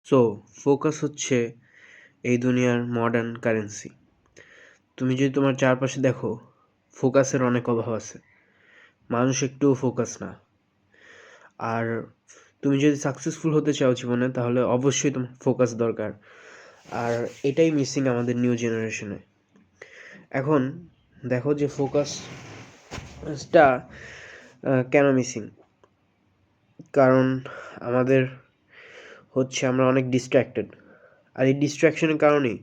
So focus হচ্ছে এই দুনিয়ার মডার্ন কারেন্সি। তুমি যদি তোমার চারপাশে দেখো, ফোকাসের অনেক অভাব আছে। মানুষ একটুও ফোকাস না। আর তুমি যদি সাকসেসফুল হতে চাও জীবনে, তাহলে অবশ্যই তোমার ফোকাস দরকার। আর এটাই মিসিং আমাদের নিউ জেনারেশনে। এখন দেখো যে ফোকাসটা কেন মিসিং। কারণ আমাদের আমরা অনেক ডিস্ট্র্যাক্টেড। আর এই ডিস্ট্র্যাকশনের কারণেই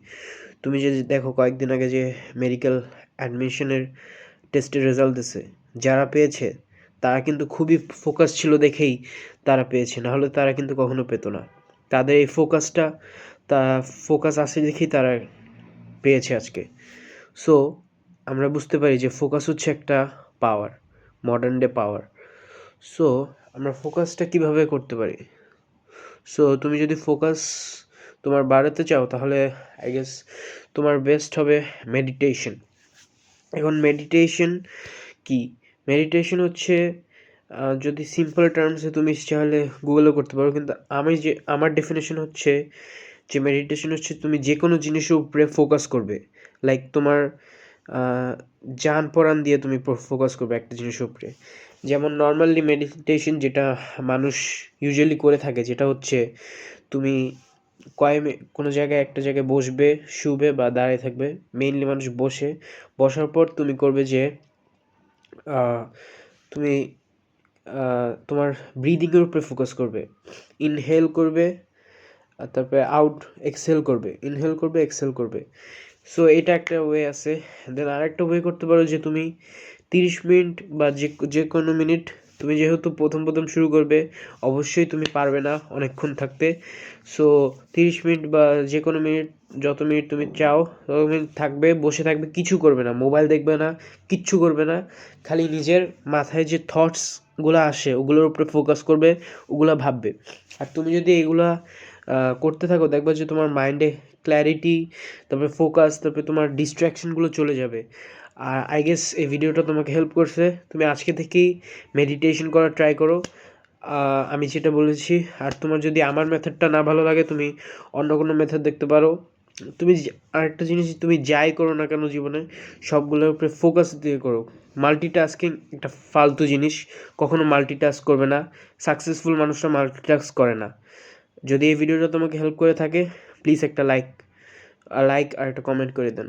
তুমি যদি দেখো কয়েকদিন আগে যে মেডিকেল অ্যাডমিশনের টেস্টের রেজাল্ট দিছে, যারা পেয়েছে তারা কিন্তু খুবই ফোকাস ছিল দেখেই তারা পেয়েছে, নাহলে তারা কিন্তু কখনো পেতো না। তাদের এই ফোকাস আছে দেখেই তারা পেয়েছে আজকে। সো আমরা বুঝতে পারি যে ফোকাস হচ্ছে একটা পাওয়ার, মডার্ন ডে পাওয়ার। সো আমরা ফোকাসটা কিভাবে করতে পারি? সো তুমি যদি ফোকাস তোমার বাড়াতে চাও, তাহলে আই গেস তোমার বেস্ট হবে মেডিটেশন। এখন মেডিটেশন কি? মেডিটেশন হচ্ছে যদি সিম্পল টার্মসে তুমি চাইলে গুগলও করতে পারো, কিন্তু আমার ডেফিনেশন হচ্ছে যে মেডিটেশন হচ্ছে তুমি যে কোনো জিনিসের উপরে ফোকাস করবে। লাইক তোমার জান পরাণ দিয়ে তুমি ফোকাস করবে একটা জিনিসের উপরে। যেমন নর্মালি মেডিটেশন যেটা মানুষ ইউজুয়ালি করে থাকে, যেটা হচ্ছে তুমি কোনো জায়গায় একটা জায়গায় বসবে, শুবে বা দাঁড়িয়ে থাকবে। মেইনলি মানুষ বসার পর তুমি করবে যে তুমি তোমার ব্রিদিংয়ের উপরে ফোকাস করবে। ইনহেল করবে আর তারপরে এক্সহেল করবে, ইনহেল করবে, এক্সহেল করবে। সো এটা একটা ওয়ে আছে। দেন আরেকটা ওয়ে করতে পারো যে তুমি 30 মিনিট বা যে কোনো মিনিট, তুমি যেহেতু প্রথম শুরু করবে, অবশ্যই তুমি পারবে না অনেকক্ষণ থাকতে। সো 30 মিনিট বা যে কোনো মিনিট, যত মিনিট তুমি চাও তত মিনিট থাকবে, বসে থাকবে, কিছু করবে না, মোবাইল দেখবে না, কিচ্ছু করবে না। খালি নিজের মাথায় যে থটসগুলো আসে ওগুলোর উপরে ফোকাস করবে, ওগুলো ভাববে। আর তুমি যদি এগুলা করতে থাকো, দেখবে যে তোমার মাইন্ডে ক্ল্যারিটি, তারপরে ফোকাস, তারপরে তোমার ডিস্ট্র্যাকশনগুলো চলে যাবে। আর আই গেস এই ভিডিওটা তোমাকে হেল্প করছে। তুমি আজকে থেকেই মেডিটেশন করার ট্রাই করো, আমি যেটা বলেছি। আর তোমার যদি আমার মেথডটা না ভালো লাগে, তুমি অন্য কোনো মেথড দেখতে পারো। আরেকটা জিনিস, তুমি যাই করো না কেন জীবনে, সবগুলোর উপরে ফোকাস দিয়ে করো। মাল্টিটাস্কিং একটা ফালতু জিনিস, কখনো মাল্টিটাস্ক করবে না। সাকসেসফুল মানুষরা মাল্টিটাস্ক করে না। যদি এই ভিডিওটা তোমাকে হেল্প করে থাকে, প্লিজ একটা লাইক আর একটা কমেন্ট করে দেন।